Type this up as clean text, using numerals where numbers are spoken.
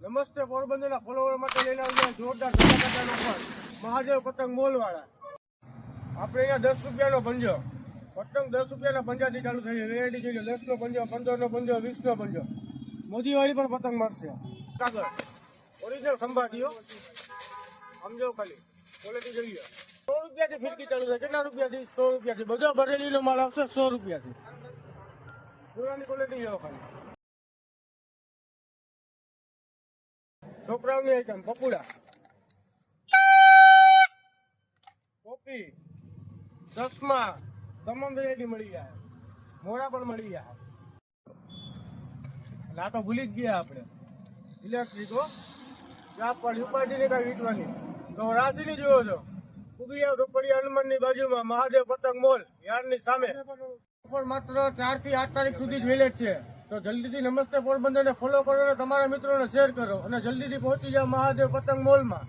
નમસ્તે પોરબંદરના ફોલોવર માટે લઈને આવ્યા જોરદાર ધડાકાના ઓફર મહાદેવ પતંગ મોલ વાળા. આપણે અહીંયા 10 રૂપિયાનો પંજો પતંગ 10 રૂપિયાના પંજાથી ચાલુ થઈ છે. વેરાયટી જોઈ લો, 10નો પંજો, 15નો પંજો, 20નો પંજો. મોદીવાળી પણ પતંગ મળશે. કાગળ ઓરિજિનલ ખંભાતીઓ સમજો, ખાલી ક્વોલિટી જોઈ લો. 100 રૂપિયાથી ફિરકી ચાલુ થાય. કેટલા રૂપિયાથી? 100 રૂપિયાથી. બધો ભરેલીનો માલ આવશે 100 રૂપિયાથી. પૂરાની ક્વોલિટી જોવો ખાલી. છોકરાઓની આઈટમ પપુડા, કોપી, ચશ્મા, તમામ વેરાયટી મળી જાય. મોડા પણ મળી જાય. એટલે આ તો ભૂલી જ ગયા આપણે. ઇલેક્ટ્રિકો ચાપ પર ઉપાડીને કાંઈ વીટવાની તો રાશિની જોવો છો. કુગિયા રોકડિયા હનુમાનની બાજુમાં મહાદેવ પતંગ મોલ યાર્ડની સામે. પણ માત્ર 4 થી 8 તારીખ સુધી જ વેલેટ છે. તો જલ્દીથી નમસ્તે પોરબંદરને ફોલો કરો અને તમારા મિત્રોને શેર કરો અને જલ્દીથી પહોંચી જાઓ મહાદેવ પતંગ મોલમાં.